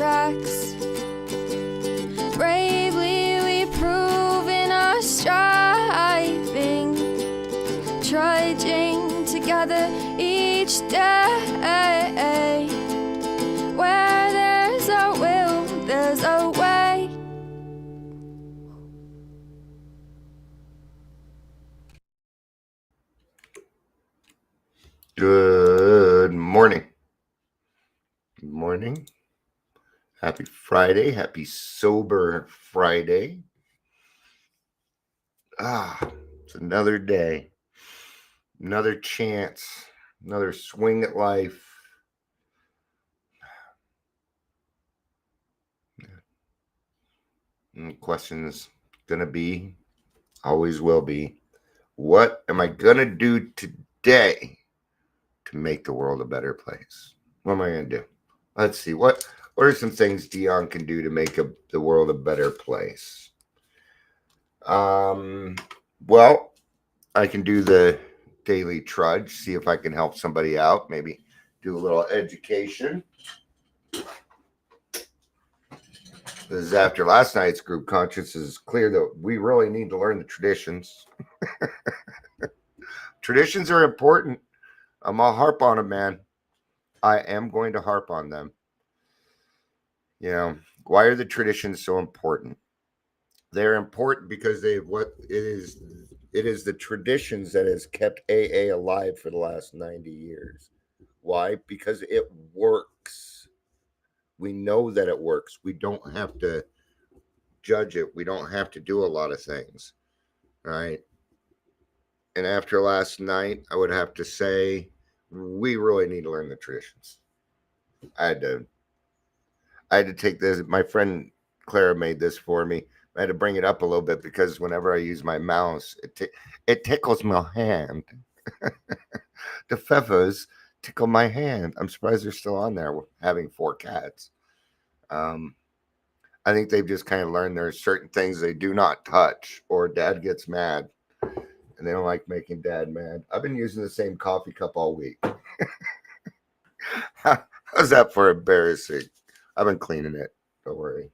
tracks. Bravely we prove in our striving, trudging together each day. Where there's a will, there's a way. Good morning. Good morning. Happy Friday. Happy Sober Friday. It's another day, another chance, another swing at life. And the question is going to be, always will be, what am I going to do today to make the world a better place? What am I going to do? Let's see. What are some things Dion can do to make the world a better place? Well, I can do the daily trudge, see if I can help somebody out, maybe do a little education. Because after last night's group conscience, it's clear that we really need to learn the traditions. Traditions are important. I'm gonna harp on them, man. I am going to harp on them. You know, why are the traditions so important? They're important because it is the traditions that has kept AA alive for the last 90 years. Why? Because it works. We know that it works. We don't have to judge it. We don't have to do a lot of things. Right? And after last night, I would have to say we really need to learn the traditions. I had to take this. My friend Clara made this for me. I had to bring it up a little bit because whenever I use my mouse, it tickles my hand. The feathers tickle my hand. I'm surprised they're still on there having 4 cats. I think they've just kind of learned there's certain things they do not touch or dad gets mad and they don't like making dad mad. I've been using the same coffee cup all week. How's that for embarrassing? I've been cleaning it. Don't worry.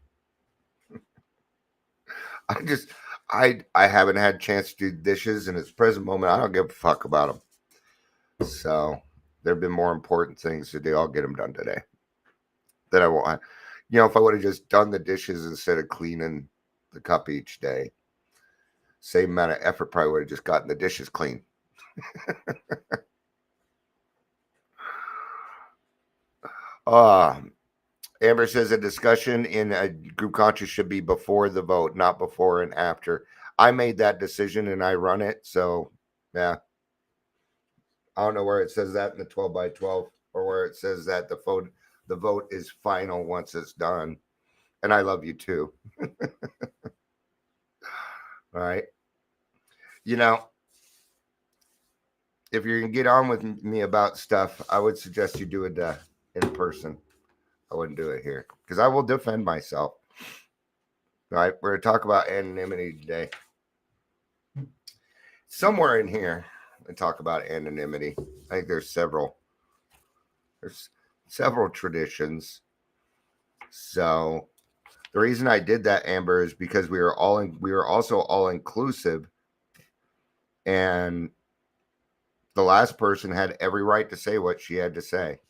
I haven't had a chance to do dishes in its present moment. I don't give a fuck about them. So there have been more important things to do. I'll get them done today. That I won't. If I would have just done the dishes instead of cleaning the cup each day, same amount of effort probably would have just gotten the dishes clean. Amber says a discussion in a group conscious should be before the vote, not before and after. I made that decision and I run it. So, yeah. I don't know where it says that in the 12 by 12 or where it says that the vote is final once it's done. And I love you too. All right. If you're going to get on with me about stuff, I would suggest you do it in person. I wouldn't do it here because I will defend myself. All right. We're going to talk about anonymity today. Somewhere in here, I talk about anonymity. I think there's several traditions. So the reason I did that, Amber, is because we were also all inclusive, and the last person had every right to say what she had to say.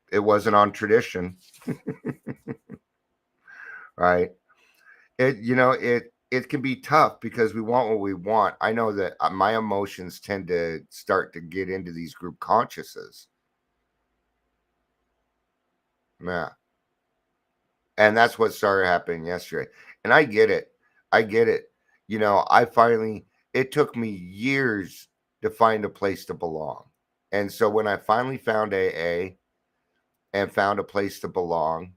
It wasn't on tradition. Right? It can be tough because we want what we want. I know that my emotions tend to start to get into these group consciouses. Yeah. And that's what started happening yesterday. And I get it. It took me years to find a place to belong. And so when I finally found AA and found a place to belong,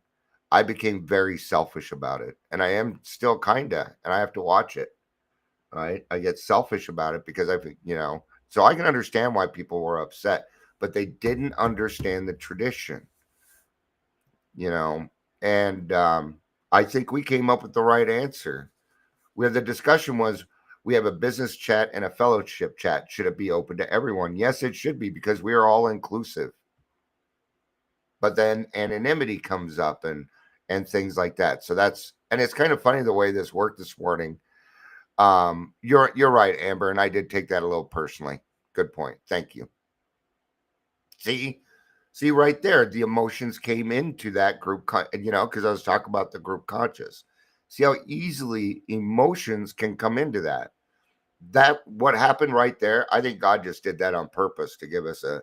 I became very selfish about it. And I am still and I have to watch it. Right. I get selfish about it because so I can understand why people were upset, but they didn't understand the tradition, and I think we came up with the right answer. Where the discussion was, we have a business chat and a fellowship chat. Should it be open to everyone? Yes, it should be because we are all inclusive. but then anonymity comes up and things like that. So and it's kind of funny the way this worked this morning. You're right, Amber, and I did take that a little personally. Good point. Thank you. See, see right there, the emotions came into that group, because I was talking about the group conscious. See how easily emotions can come into that. That what happened right there. I think God just did that on purpose to give us a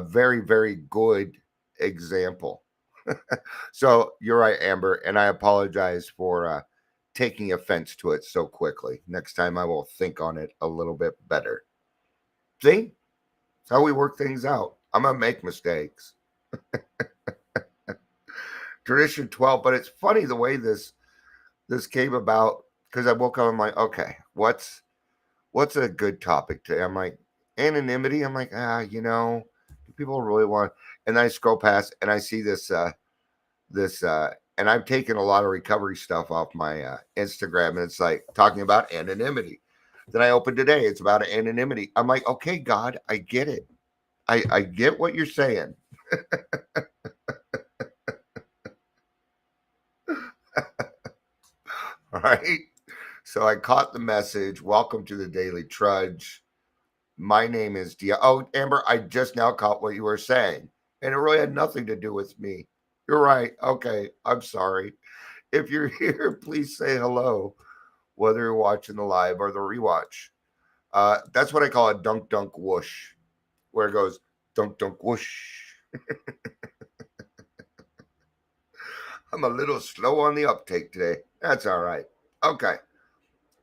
very, very good example. So you're right, Amber, and I apologize for taking offense to it so quickly. Next time I will think on it a little bit better. See? It's how we work things out. I'm gonna make mistakes. Tradition 12, but it's funny the way this came about because I woke up, I'm like, okay, what's a good topic today? I'm like, anonymity. I'm like, do people really want, and then I scroll past and I see this and I've taken a lot of recovery stuff off my Instagram, and it's like talking about anonymity. Then I opened today, it's about anonymity. I'm like, okay, God, I get it. I get what you're saying. All right. So I caught the message. Welcome to the Daily Trudge. My name is Dia. Oh, Amber, I just now caught what you were saying. And it really had nothing to do with me. You're right. Okay. I'm sorry. If you're here, please say hello, whether you're watching the live or the rewatch. That's what I call a dunk dunk whoosh, where it goes dunk dunk whoosh. I'm a little slow on the uptake today. That's all right. Okay.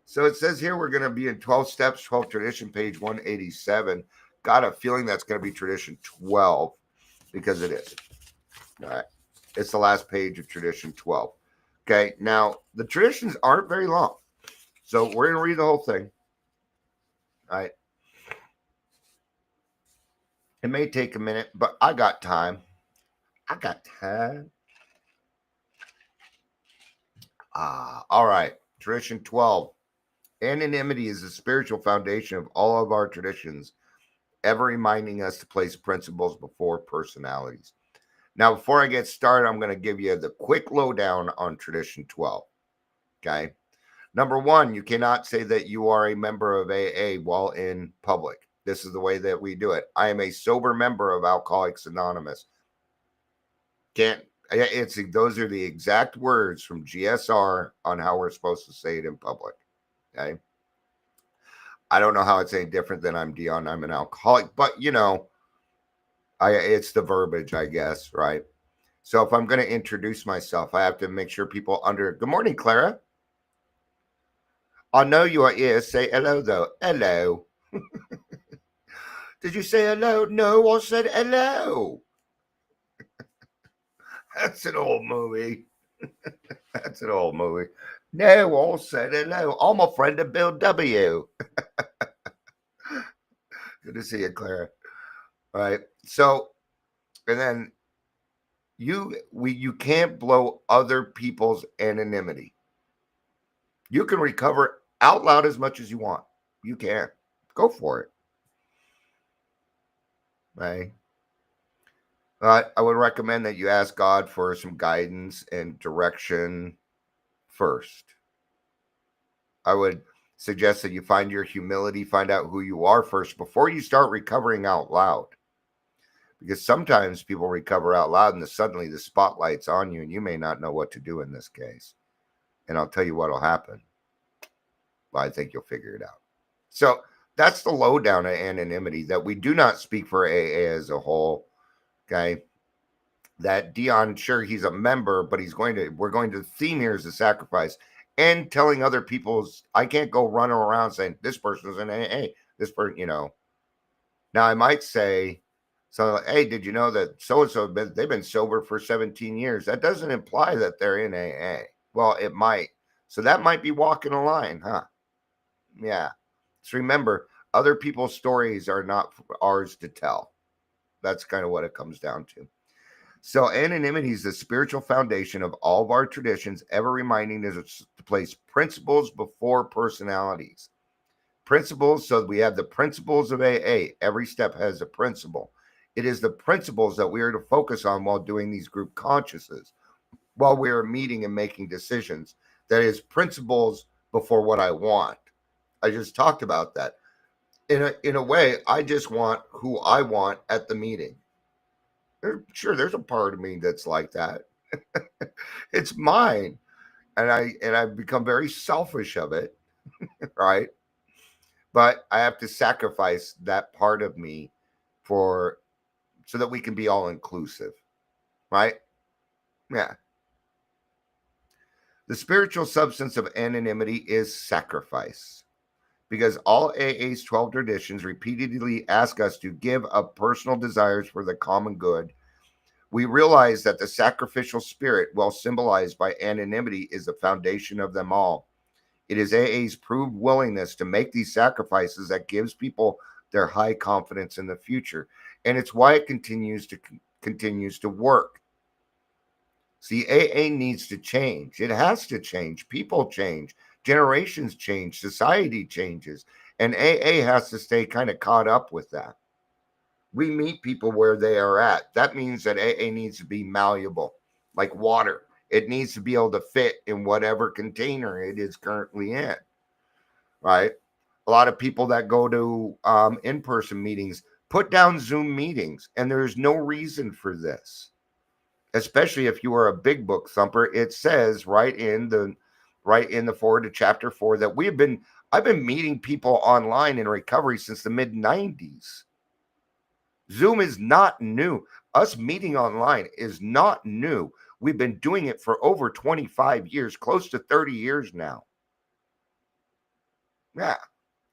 So it says here we're going to be in 12 steps, 12 tradition, page 187. Got a feeling that's going to be tradition 12 because it is. All right. It's the last page of tradition 12. Okay. Now, the traditions aren't very long. So we're going to read the whole thing. All right. It may take a minute, but I got time. All right. Tradition 12. Anonymity is the spiritual foundation of all of our traditions, ever reminding us to place principles before personalities. Now, before I get started, I'm going to give you the quick lowdown on Tradition 12. Okay. Number one, you cannot say that you are a member of AA while in public. This is the way that we do it. I am a sober member of Alcoholics Anonymous. Those are the exact words from GSR on how we're supposed to say it in public. Okay. I don't know how it's any different than I'm Dion. I'm an alcoholic, but it's the verbiage, I guess, right? So if I'm going to introduce myself, I have to make sure people Good morning, Clara. I know you are here. Say hello, though. Hello. Did you say hello? No, I said hello. That's an old movie. That's an old movie. No, I said hello. I'm a friend of Bill W. Good to see you, Clara. All right. So, and then you can't blow other people's anonymity. You can recover out loud as much as you want. You can. Go for it. Right? I would recommend that you ask God for some guidance and direction first. I would suggest that you find your humility, find out who you are first before you start recovering out loud. Because sometimes people recover out loud and suddenly the spotlight's on you and you may not know what to do in this case. And I'll tell you what will happen. But I think you'll figure it out. So that's the lowdown of anonymity, that we do not speak for AA as a whole. Okay. That Dion, sure, he's a member, but the theme here is the sacrifice and telling other people's, I can't go running around saying this person's in AA, this person, Now I might say, so, hey, did you know that so-and-so, they've been sober for 17 years. That doesn't imply that they're in AA. Well, it might. So that might be walking a line, huh? Yeah. So remember, other people's stories are not ours to tell. That's kind of what it comes down to. So anonymity is the spiritual foundation of all of our traditions, ever reminding us to place principles before personalities. Principles, so we have the principles of AA. Every step has a principle. It is the principles that we are to focus on while doing these group consciouses, while we are meeting and making decisions. That is principles before what I want. I just talked about that. In a way, I just want who I want at the meeting. Sure, there's a part of me that's like that. It's mine, and I've become very selfish of it, right? But I have to sacrifice that part of me for so that we can be all inclusive, right? Yeah. The spiritual substance of anonymity is sacrifice. Because all AA's 12 traditions repeatedly ask us to give up personal desires for the common good, we realize that the sacrificial spirit, well symbolized by anonymity, is the foundation of them all. It is AA's proved willingness to make these sacrifices that gives people their high confidence in the future, and it's why it continues to work. See, AA needs to change. It has to change. People change, generations change, society changes, and AA has to stay kind of caught up with that. We meet people where they are at. That means that AA needs to be malleable, like water. It needs to be able to fit in whatever container it is currently in, right? A lot of people that go to in-person meetings put down Zoom meetings, and there's no reason for this. Especially if you are a big book thumper, it says right in the forward to chapter 4 that I've been meeting people online in recovery since the mid 90s. Zoom is not new. Us meeting online is not new. We've been doing it for over 25 years, close to 30 years now. Yeah.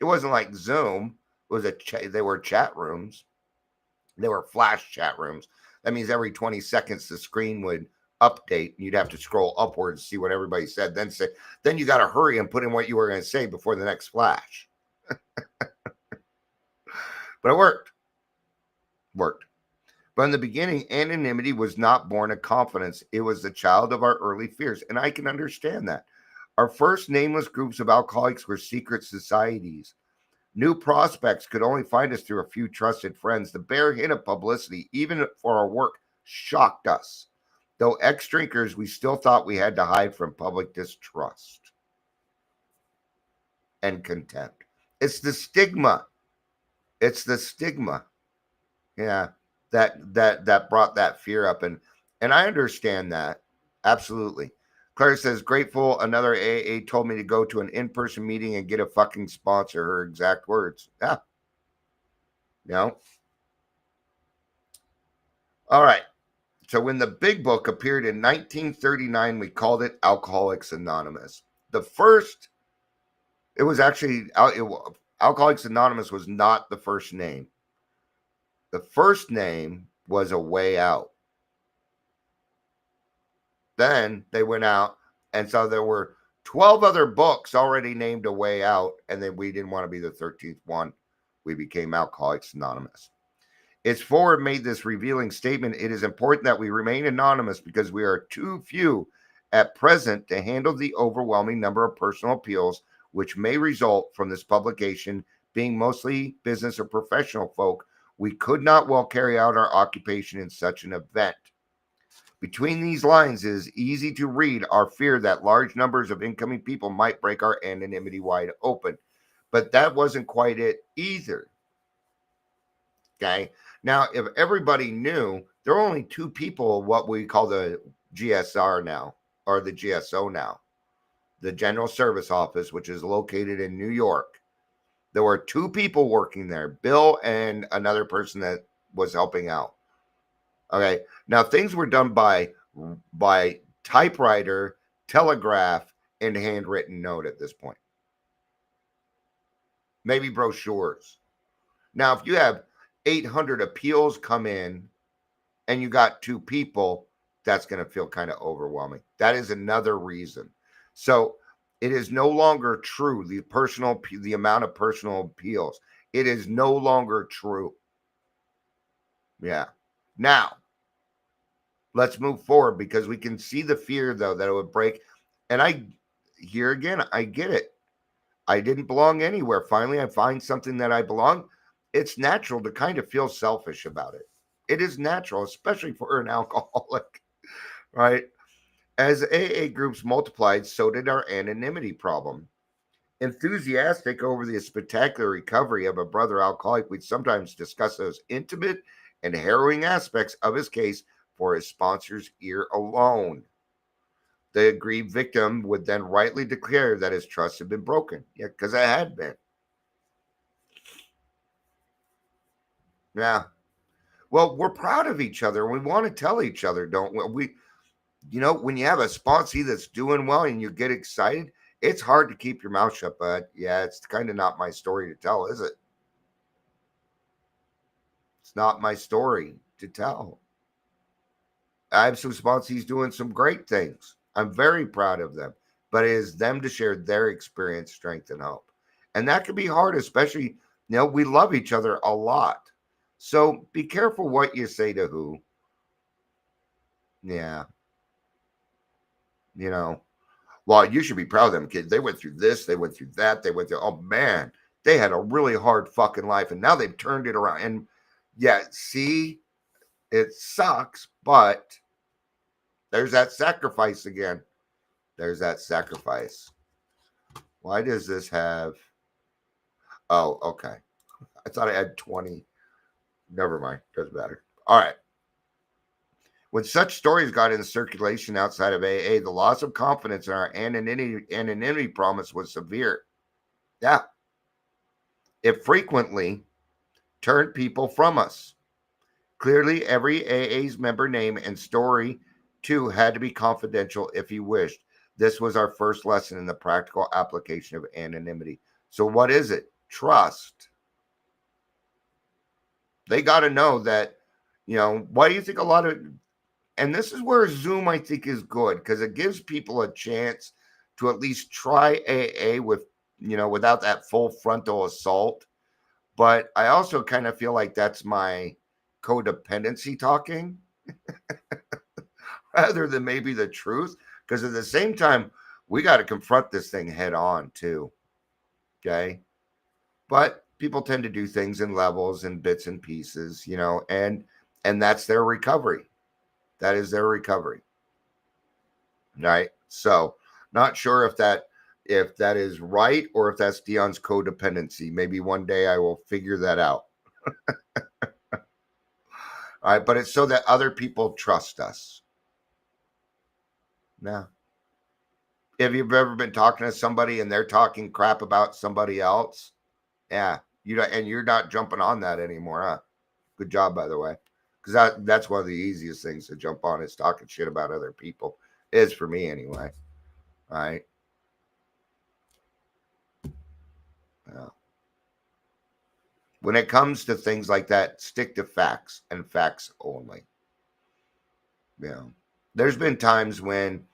It wasn't like Zoom. It was they were chat rooms. They were flash chat rooms. That means every 20 seconds the screen would update and you'd have to scroll upwards to see what everybody said. Then you got to hurry and put in what you were going to say before the next flash. But it worked. But in the beginning, anonymity was not born of confidence. It was the child of our early fears. And I can understand that. Our first nameless groups of alcoholics were secret societies. New prospects could only find us through a few trusted friends. The bare hint of publicity, even for our work, shocked us. Though ex-drinkers, we still thought we had to hide from public distrust and contempt. It's the stigma. Yeah, that brought that fear up, and I understand that absolutely. Claire says, grateful another AA told me to go to an in-person meeting and get a fucking sponsor. Her exact words. Yeah. No. All right. So when the big book appeared in 1939, we called it Alcoholics Anonymous. It was actually, Alcoholics Anonymous was not the first name. The first name was A Way Out. Then they went out, and so there were 12 other books already named A Way Out, and then we didn't want to be the 13th one. We became Alcoholics Anonymous. Its forward made this revealing statement: it is important that we remain anonymous because we are too few at present to handle the overwhelming number of personal appeals which may result from this publication. Being mostly business or professional folk, we could not well carry out our occupation in such an event. Between these lines, it is easy to read our fear that large numbers of incoming people might break our anonymity wide open. But that wasn't quite it either. Okay. Now, if everybody knew, there are only two people, what we call the GSR now, or the GSO now, the General Service Office, which is located in New York. There were two people working there, Bill and another person that was helping out. Okay. Now, things were done by typewriter, telegraph, and handwritten note at this point. Maybe brochures. Now, if you have 800 appeals come in and you got two people, that's going to feel kind of overwhelming. That is another reason. So it is no longer true, the amount of personal appeals. It is no longer true. Yeah. Now, let's move forward because we can see the fear, though, that it would break. And I get it. I didn't belong anywhere. Finally, I find something that I belong. It's natural to kind of feel selfish about it. It is natural, especially for an alcoholic, right? As AA groups multiplied, so did our anonymity problem. Enthusiastic over the spectacular recovery of a brother alcoholic, we'd sometimes discuss those intimate and harrowing aspects of his case for his sponsor's ear alone. The aggrieved victim would then rightly declare that his trust had been broken. Yeah, because it had been. Yeah. Well, we're proud of each other. We want to tell each other, don't we? When you have a sponsee that's doing well and you get excited, it's hard to keep your mouth shut. But yeah, it's kind of not my story to tell, is it? It's not my story to tell. I have some sponsees doing some great things. I'm very proud of them, but it is them to share their experience, strength, and hope. And that can be hard, especially, we love each other a lot. So be careful what you say to who. Yeah. You know, well, you should be proud of them kids. They went through this, they went through that, they went through, oh man, they had a really hard fucking life and now they've turned it around. And yeah, see, it sucks, but there's that sacrifice again. There's that sacrifice. Why does this have? Oh, okay. I thought I had 20. Never mind. Doesn't matter. All right. When such stories got into circulation outside of AA, the loss of confidence in our anonymity promise was severe. Yeah. It frequently turned people from us. Clearly, every AA's member name and story, too, had to be confidential if he wished. This was our first lesson in the practical application of anonymity. So, what is it? Trust. They got to know that, why do you think a lot of, and this is where Zoom, I think, is good because it gives people a chance to at least try AA without that full frontal assault. But I also kind of feel like that's my codependency talking rather than maybe the truth. Because at the same time, we got to confront this thing head on too. Okay. But people tend to do things in levels and bits and pieces, and that's their recovery. That is their recovery. Right. So not sure if that is right or if that's Dion's codependency. Maybe one day I will figure that out. All right, but it's so that other people trust us. Now, if you've ever been talking to somebody and they're talking crap about somebody else, yeah, and you're not jumping on that anymore, huh? Good job, by the way, because that's one of the easiest things to jump on is talking shit about other people. Is for me anyway. All right. Yeah. When it comes to things like that, stick to facts and facts only. There's been times when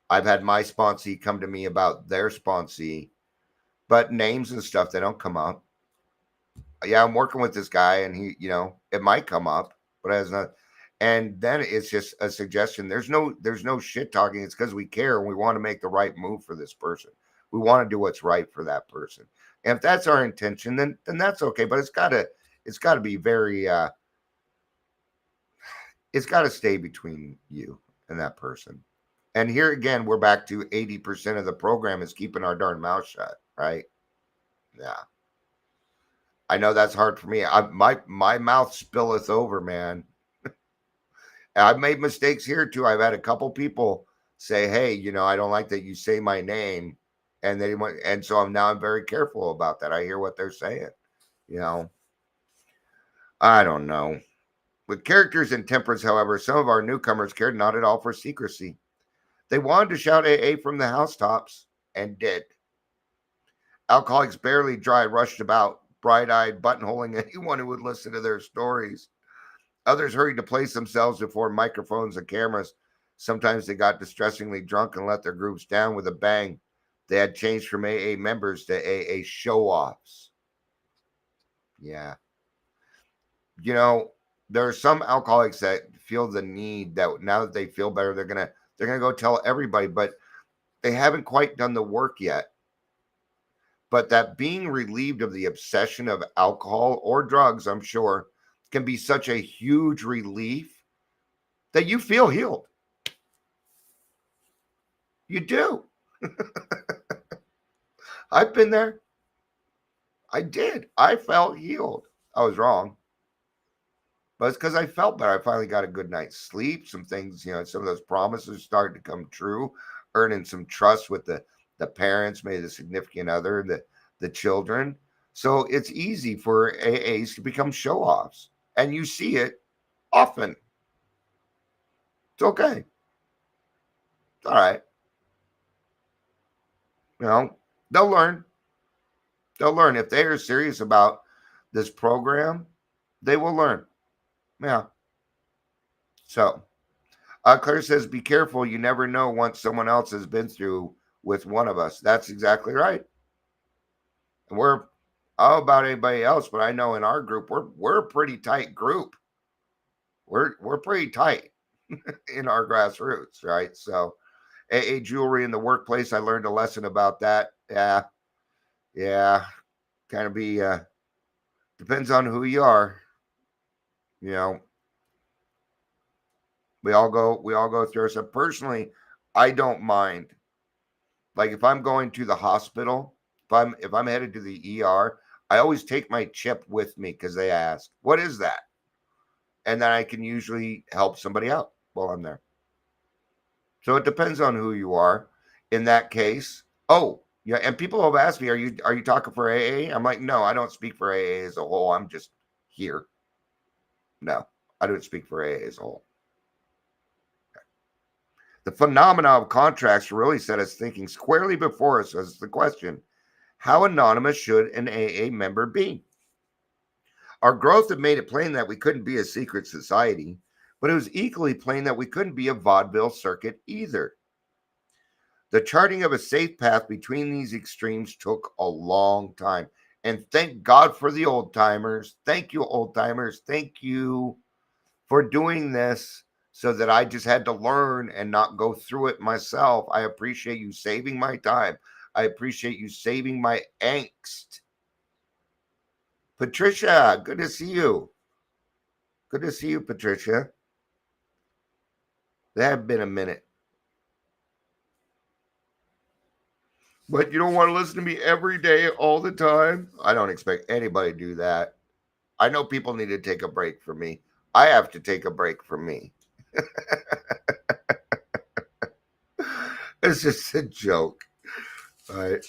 I've had my sponsee come to me about their sponsee, but names and stuff, they don't come up. Yeah, I'm working with this guy and he, it might come up, but it has not. And then it's just a suggestion. There's no shit talking. It's because we care and we want to make the right move for this person. We want to do what's right for that person. And if that's our intention, then that's okay. But it's gotta be very it's gotta stay between you and that person. And here again, we're back to 80% of the program is keeping our darn mouth shut, right? Yeah. I know that's hard for me. My mouth spilleth over, man. I've made mistakes here too. I've had a couple people say, "Hey, I don't like that you say my name," and so I'm very careful about that. I hear what they're saying. I don't know. With characters and tempers, however, some of our newcomers cared not at all for secrecy. They wanted to shout AA from the housetops and did. Alcoholics barely dry rushed about, bright-eyed, buttonholing anyone who would listen to their stories. Others hurried to place themselves before microphones and cameras. Sometimes they got distressingly drunk and let their groups down with a bang. They had changed from AA members to AA show-offs. Yeah. There are some alcoholics that feel the need that now that they feel better, they're gonna go tell everybody, but they haven't quite done the work yet. But that being relieved of the obsession of alcohol or drugs, I'm sure, can be such a huge relief that you feel healed. You do. I've been there. I did. I felt healed. I was wrong, but it's because I felt better. I finally got a good night's sleep. Some things, some of those promises started to come true, earning some trust with the parents, maybe the significant other, the children. So it's easy for AAs to become show offs, and you see it often. It's okay. It's all right. You know, they'll learn. They'll learn if they are serious about this program. They will learn. Yeah. So Claire says, be careful. You never know what someone else has been through with one of us. That's exactly right. And I don't know about anybody else, but I know in our group, we're a pretty tight group. We're pretty tight in our grassroots, right? So AA jewelry in the workplace, I learned a lesson about that. Yeah. Kind of be depends on who you are. You know, we all go through. So personally, I don't mind. Like if I'm going to the hospital, if I'm headed to the ER, I always take my chip with me because they ask, "What is that?" And then I can usually help somebody out while I'm there. So it depends on who you are. In that case, oh yeah, and people have asked me, "Are you talking for AA?" I'm like, "No, I don't speak for AA as a whole. I'm just here." No, I don't speak for AA as a whole. The phenomena of contracts really set us thinking squarely before us as the question: how anonymous should an AA member be? Our growth had made it plain that we couldn't be a secret society, but it was equally plain that we couldn't be a vaudeville circuit either. The charting of a safe path between these extremes took a long time. And thank God for the old timers. Thank you, old timers. Thank you for doing this so that I just had to learn and not go through it myself. I appreciate you saving my time. I appreciate you saving my angst. Patricia, good to see you. Good to see you, Patricia. That had been a minute. But you don't want to listen to me every day, all the time? I don't expect anybody to do that. I know people need to take a break from me. I have to take a break from me. It's just a joke. All right.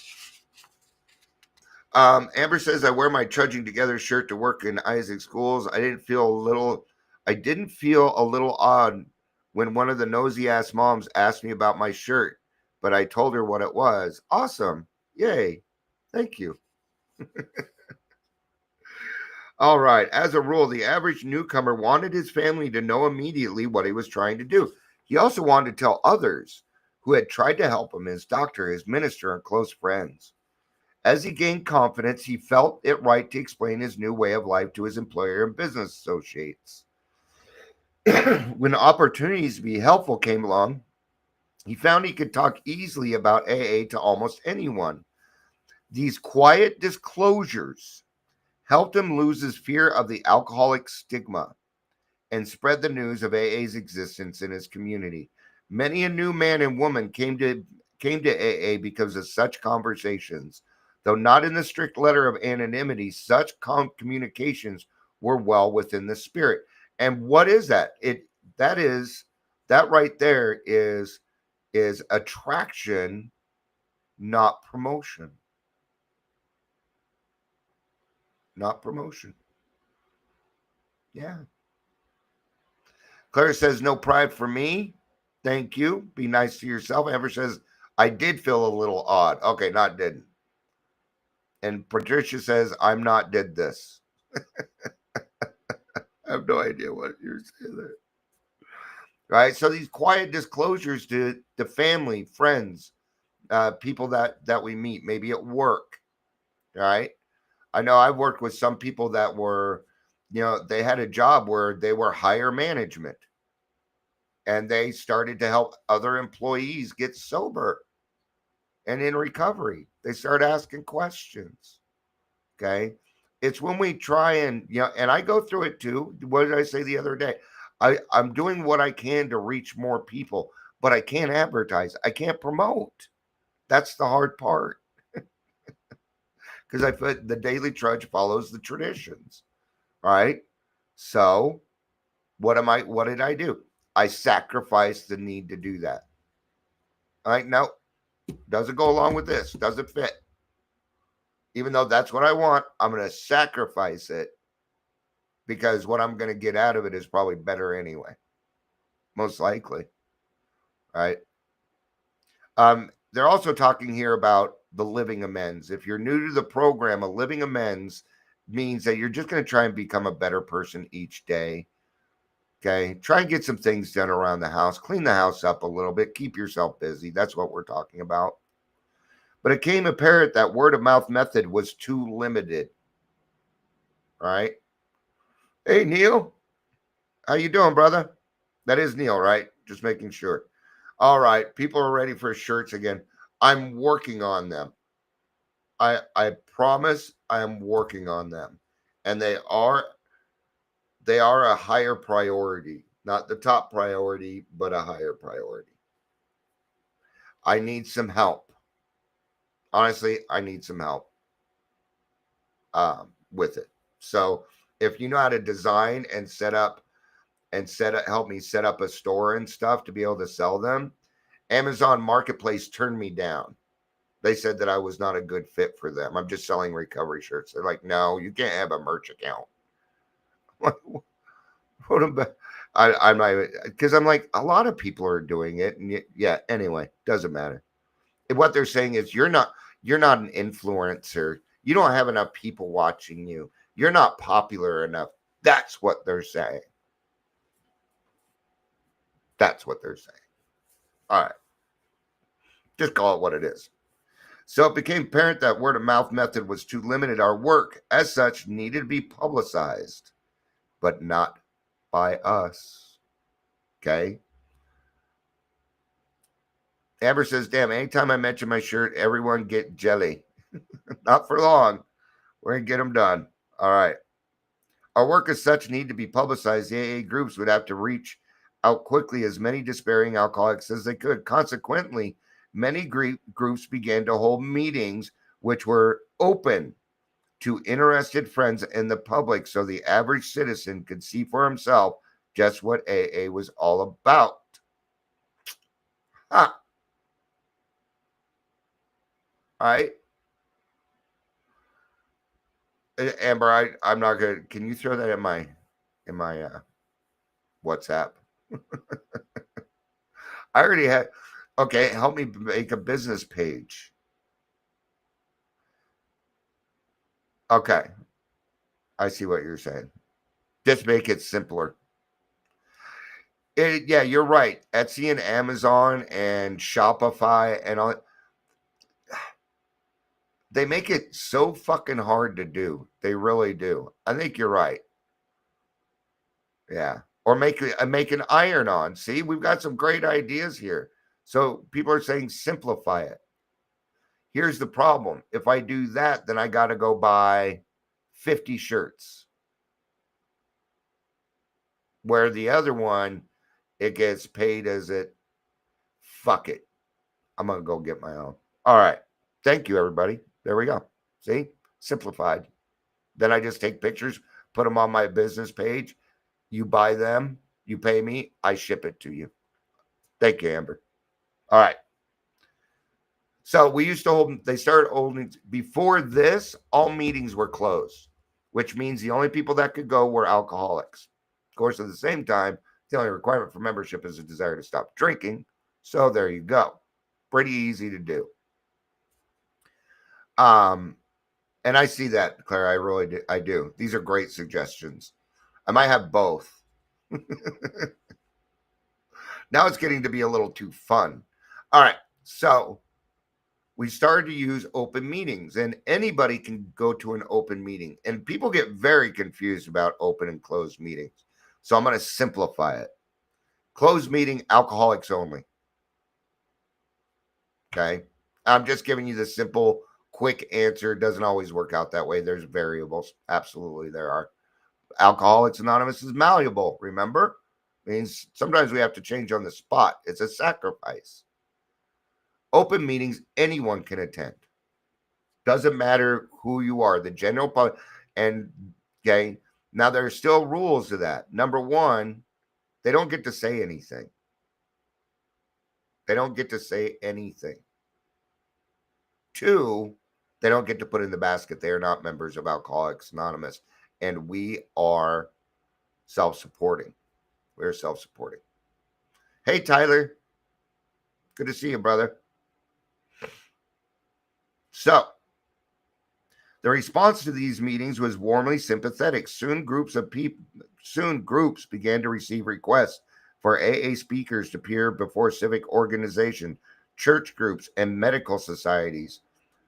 Amber says I wear my trudging together shirt to work in Isaac schools. I didn't feel a little odd when one of the nosy ass moms asked me about my shirt, but I told her what it was. Awesome. Yay. Thank you. All right. As a rule, the average newcomer wanted his family to know immediately what he was trying to do. He also wanted to tell others who had tried to help him, his doctor, his minister, and close friends. As he gained confidence, he felt it right to explain his new way of life to his employer and business associates. When opportunities to be helpful came along, he found he could talk easily about AA to almost anyone. These quiet disclosures helped him lose his fear of the alcoholic stigma and spread the news of AA's existence in his community. Many a new man and woman came to AA because of such conversations. Though not in the strict letter of anonymity, such communications were well within the spirit. And what is that? That is that right there is attraction, not promotion. Not promotion. Yeah. Claire says, no pride for me. Thank you. Be nice to yourself. Amber says, I did feel a little odd. Okay, not didn't. And Patricia says, I'm not did this. I have no idea what you're saying there. Right. So these quiet disclosures to the family, friends, people that we meet, maybe at work. Right. I know I've worked with some people that were, they had a job where they were higher management and they started to help other employees get sober and in recovery. They start asking questions. Okay. It's when we try and, and I go through it too. What did I say the other day? I'm doing what I can to reach more people, but I can't advertise. I can't promote. That's the hard part. Because I put the daily trudge follows the traditions. All right. So what did I do? I sacrificed the need to do that. All right. No, doesn't go along with this. Doesn't fit. Even though that's what I want, I'm going to sacrifice it because what I'm going to get out of it is probably better anyway. Most likely. Right. They're also talking here about the living amends. If you're new to the program, a living amends means that you're just going to try and become a better person each day. Okay. Try and get some things done around the house. Clean the house up a little bit. Keep yourself busy. That's what we're talking about. But it came apparent that word of mouth method was too limited. Right. Hey, Neil. How you doing, brother? That is Neil, right? Just making sure. All right. People are ready for shirts again. I'm working on them. I promise I am working on them. And they are a higher priority. Not the top priority, but a higher priority. I need some help. Honestly, I need some help with it. So if you know how to design and help me set up a store and stuff to be able to sell them, Amazon Marketplace turned me down. They said that I was not a good fit for them. I'm just selling recovery shirts. They're like, no, you can't have a merch account. What about? I'm not, because I'm like, a lot of people are doing it, and yeah. Anyway, doesn't matter. What they're saying is you're not an influencer. You don't have enough people watching you. You're not popular enough. That's what they're saying. That's what they're saying. All right. Just call it what it is. So it became apparent that word of mouth method was too limited. Our work, as such, needed to be publicized, but not by us. Okay. Amber says, damn, anytime I mention my shirt, everyone get jelly. Not for long. We're going to get them done. All right. Our work as such need to be publicized. The AA groups would have to reach out quickly as many despairing alcoholics as they could. Consequently, many groups began to hold meetings which were open to interested friends and the public so the average citizen could see for himself just what AA was all about. Huh. All right. Amber, I'm not gonna. Can you throw that in my WhatsApp? I already had. Okay, help me make a business page. Okay, I see what you're saying. Just make it simpler. Yeah, you're right. Etsy and Amazon and Shopify and all. They make it so fucking hard to do. They really do. I think you're right. Yeah. Or make an iron on. See, we've got some great ideas here. So people are saying simplify it. Here's the problem. If I do that, then I got to go buy 50 shirts. Where the other one, it gets paid as it. Fuck it. I'm going to go get my own. All right. Thank you, everybody. There we go. See? Simplified. Then I just take pictures, put them on my business page. You buy them, you pay me, I ship it to you. Thank you, Amber. All right. So we used to they started holding, before this, all meetings were closed, which means the only people that could go were alcoholics. Of course, at the same time, the only requirement for membership is a desire to stop drinking. So there you go. Pretty easy to do. And I see that, Claire. I really do. I do. These are great suggestions. I might have both. Now it's getting to be a little too fun. All right. So we started to use open meetings, and anybody can go to an open meeting. And people get very confused about open and closed meetings. So I'm going to simplify it. Closed meeting, alcoholics only. Okay. I'm just giving you the simple quick answer. It doesn't always work out that way. There's variables. Absolutely, there are. Alcoholics Anonymous is malleable, remember? Means sometimes we have to change on the spot. It's a sacrifice. Open meetings, anyone can attend. Doesn't matter who you are, the general public. And okay, now there are still rules to that. Number one, they don't get to say anything. They don't get to say anything. Two, they don't get to put in the basket. They are not members of Alcoholics Anonymous. And we are self-supporting. We're self-supporting. Hey, Tyler. Good to see you, brother. So, the response to these meetings was warmly sympathetic. Soon groups began to receive requests for AA speakers to appear before civic organizations, church groups, and medical societies.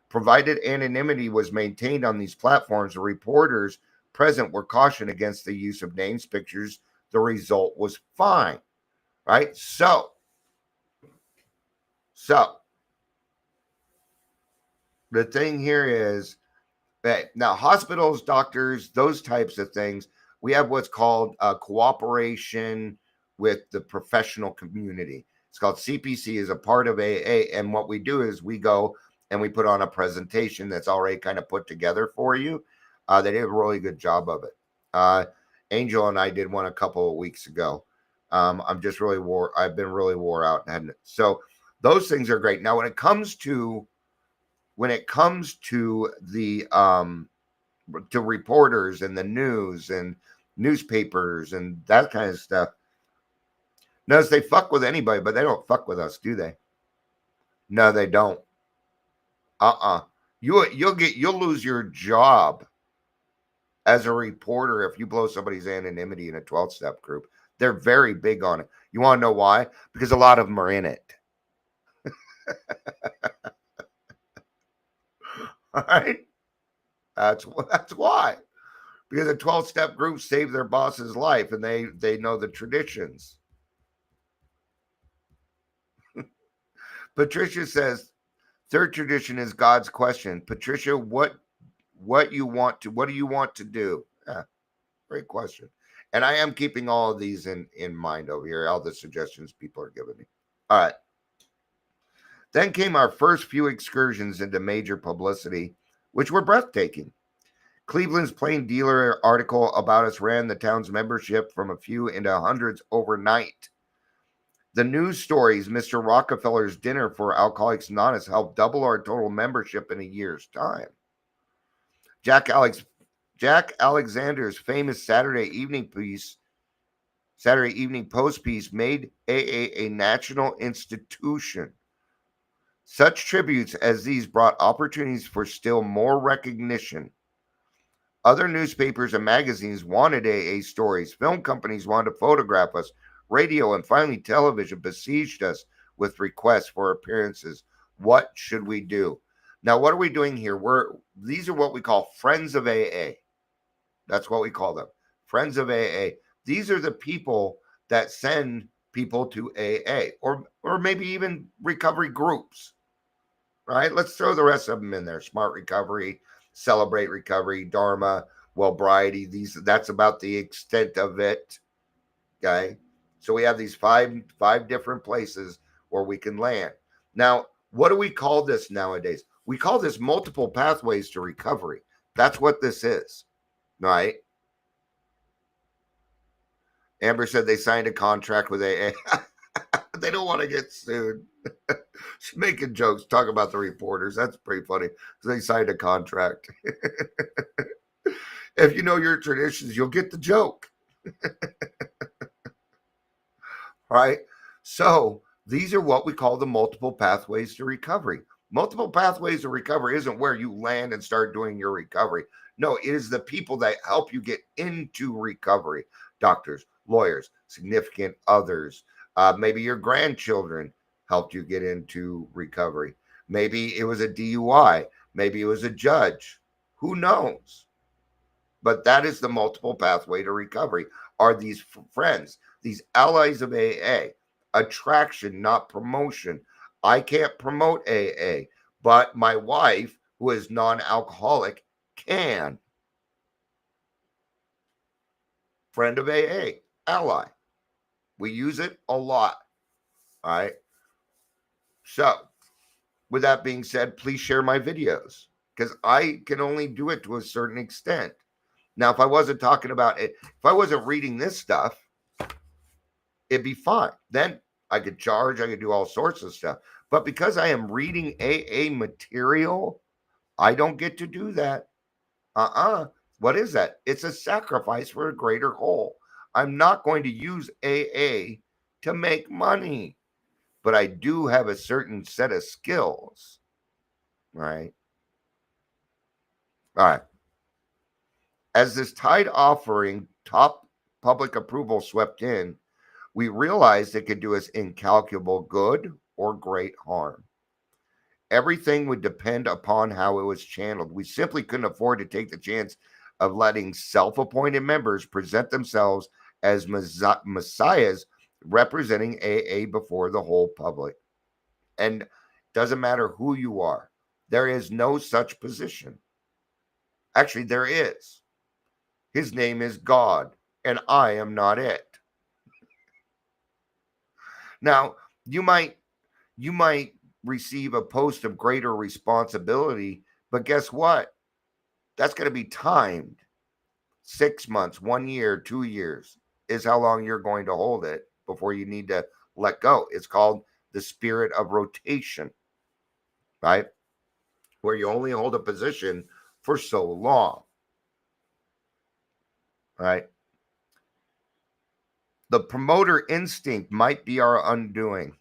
Provided anonymity was maintained on these platforms, the reporters present were cautioned against the use of names, pictures. The result was fine, right? So the thing here is that now hospitals, doctors, those types of things, we have what's called cooperation with the professional community. It's called CPC, is a part of AA. And what we do is we go and we put on a presentation that's already kind of put together for you. They did a really good job of it. Angel and I did one a couple of weeks ago. I've been really wore out. And so those things are great. Now, when it comes to the to reporters and the news and newspapers and that kind of stuff, notice they fuck with anybody, but they don't fuck with us, do they? No, they don't. You'll lose your job as a reporter if you blow somebody's anonymity in a 12-step group. They're very big on it. You want to know why? Because a lot of them are in it. All right? That's why. Because a 12-step group saved their boss's life and they know the traditions. Patricia says, third tradition is God's question. Patricia, what do you want to do? Yeah, great question. And I am keeping all of these in mind over here, all the suggestions people are giving me. All right. Then came our first few excursions into major publicity, which were breathtaking. Cleveland's Plain Dealer article about us ran the town's membership from a few into hundreds overnight. The news stories, Mr. Rockefeller's dinner for Alcoholics Anonymous, helped double our total membership in a year's time. Jack Alexander's famous Saturday Evening Post piece made AA a national institution. Such tributes as these brought opportunities for still more recognition. Other newspapers and magazines wanted AA stories. Film companies wanted to photograph us. Radio and finally television besieged us with requests for appearances. What should we do? Now, what are we doing here? These are what we call Friends of AA. That's what we call them. Friends of AA. These are the people that send people to AA or maybe even recovery groups. Right? Let's throw the rest of them in there. Smart Recovery, Celebrate Recovery, Dharma, Wellbriety. That's about the extent of it. Okay. So we have these five different places where we can land. Now, what do we call this nowadays? We call this multiple pathways to recovery. That's what this is. Right? Amber said they signed a contract with AA. They don't want to get sued. She's making jokes, talking about the reporters. That's pretty funny because they signed a contract. If you know your traditions, you'll get the joke. Right? So these are what we call the multiple pathways to recovery. Multiple pathways to recovery isn't where you land and start doing your recovery. No, it is the people that help you get into recovery. Doctors, lawyers, significant others, maybe your grandchildren helped you get into recovery. Maybe it was a DUI. Maybe it was a judge. Who knows? But that is the multiple pathway to recovery. Are these friends, these allies of AA? Attraction, not promotion. I can't promote AA, but my wife who is non-alcoholic can. Friend of AA, ally. We use it a lot. All right. So, with that being said, please share my videos because I can only do it to a certain extent. Now, if I wasn't talking about it, if I wasn't reading this stuff, it'd be fine. Then I could charge, I could do all sorts of stuff. But because I am reading AA material, I don't get to do that. What is that? It's a sacrifice for a greater whole. I'm not going to use AA to make money, but I do have a certain set of skills, right? All right. As this tide offering top public approval swept in, we realized it could do us incalculable good or great harm. Everything would depend upon how it was channeled. We simply couldn't afford to take the chance of letting self appointed members present themselves as messiahs representing AA before the whole public. And doesn't matter who you are, there is no such position. Actually, there is. His name is God, and I am not it. Now, you might receive a post of greater responsibility, but guess what? That's going to be timed. 6 months, 1 year, 2 years is how long you're going to hold it before you need to let go. It's called the spirit of rotation, right? Where you only hold a position for so long, right? The promoter instinct might be our undoing.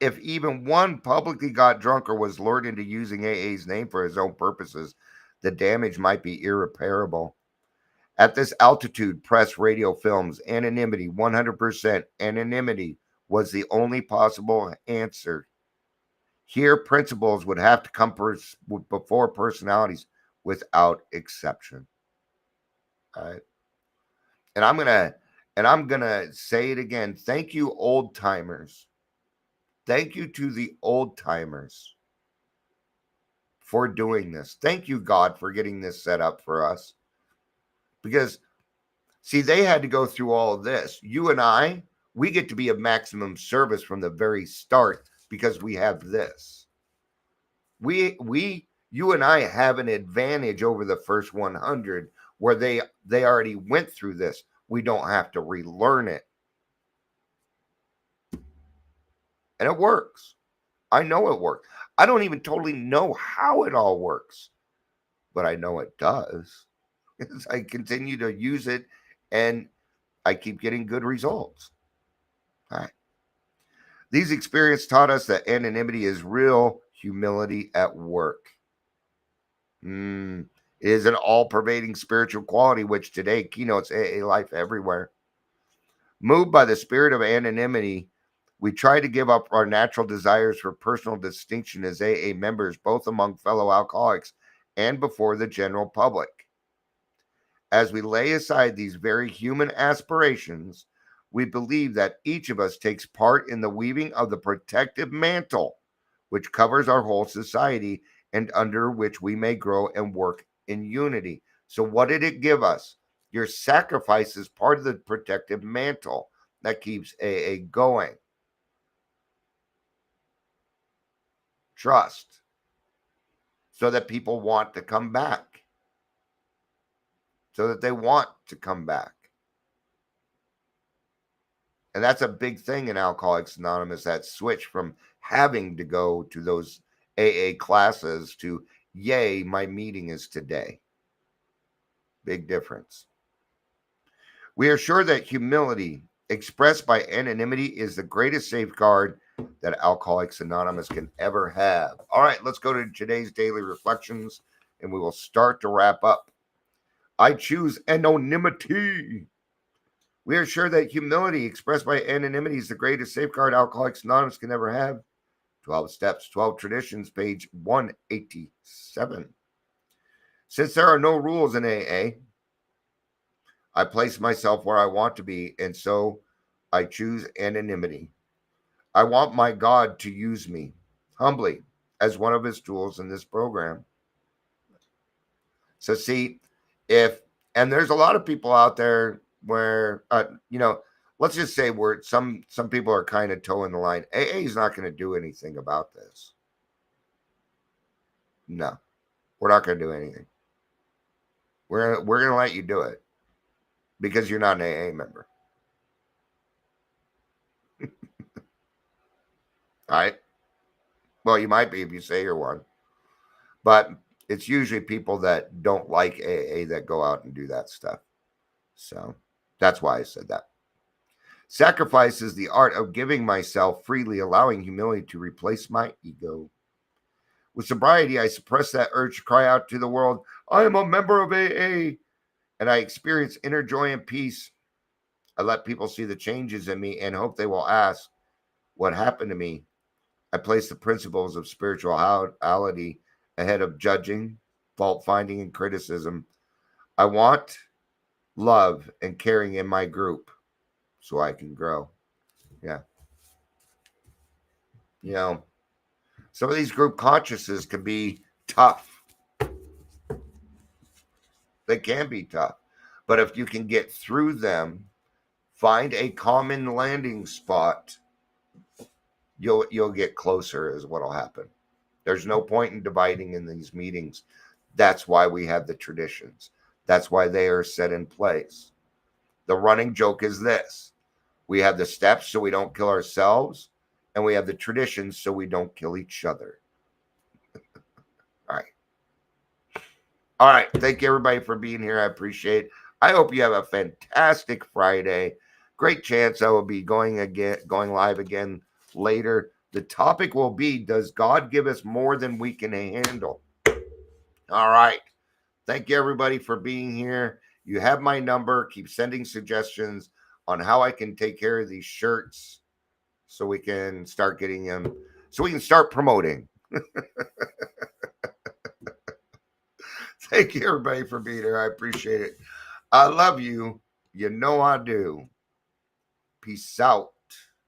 If even one publicly got drunk or was lured into using AA's name for his own purposes, the damage might be irreparable. At this altitude, press, radio, films, anonymity, 100% anonymity was the only possible answer. Here, principles would have to come before personalities without exception. All right. And I'm gonna say it again. Thank you, old timers. Thank you to the old timers for doing this. Thank you, God, for getting this set up for us. Because, see, they had to go through all of this. You and I, we get to be of maximum service from the very start because we have this. You and I have an advantage over the first 100 where they already went through this. We don't have to relearn it. And it works. I know it works. I don't even totally know how it all works, but I know it does. As I continue to use it and I keep getting good results. All right. These experiences taught us that anonymity is real humility at work. It is an all-pervading spiritual quality which today keynotes AA life everywhere. Moved by the spirit of anonymity, we try to give up our natural desires for personal distinction as AA members, both among fellow alcoholics and before the general public. As we lay aside these very human aspirations, we believe that each of us takes part in the weaving of the protective mantle, which covers our whole society and under which we may grow and work in unity. So, what did it give us? Your sacrifice is part of the protective mantle that keeps AA going. Trust, so that people want to come back, so that they want to come back. And that's a big thing in Alcoholics Anonymous, that switch from having to go to those AA classes to, yay, my meeting is today. Big difference. We are sure that humility expressed by anonymity is the greatest safeguard that Alcoholics Anonymous can ever have. All right, let's go to today's daily reflections and we will start to wrap up. I choose anonymity. We are sure that humility expressed by anonymity is the greatest safeguard Alcoholics Anonymous can ever have. 12 Steps, 12 Traditions, page 187. Since there are no rules in AA, I place myself where I want to be, and so I choose anonymity. I want my God to use me humbly. as one of his tools in this program. So see, if and there's a lot of people out there where let's just say where some people are kind of toeing the line. AA is not going to do anything about this. No, we're not going to do anything. We're going to let you do it because you're not an AA member. All right. Well, you might be if you say you're one, but it's usually people that don't like AA that go out and do that stuff. So that's why I said that. Sacrifice is the art of giving myself freely, allowing humility to replace my ego. With sobriety, I suppress that urge to cry out to the world, I am a member of AA, and I experience inner joy and peace. I let people see the changes in me and hope they will ask, what happened to me? I place the principles of spirituality ahead of judging, fault finding, and criticism. I want love and caring in my group so I can grow. Yeah. Some of these group consciousnesses can be tough. They can be tough. But if you can get through them, find a common landing spot, you'll get closer is what'll happen. There's no point in dividing in these meetings. That's why we have the traditions. That's why they are set in place. The running joke is this. We have the steps so we don't kill ourselves, and we have the traditions so we don't kill each other. All right. All right. Thank you, everybody, for being here. I appreciate it. I hope you have a fantastic Friday. Great chance I will be going live again later. The topic will be, does God give us more than we can handle? All right. Thank you, everybody, for being here. You have my number. Keep sending suggestions on how I can take care of these shirts so we can start getting them, so we can start promoting. Thank you, everybody, for being here. I appreciate it. I love you. You know I do. Peace out.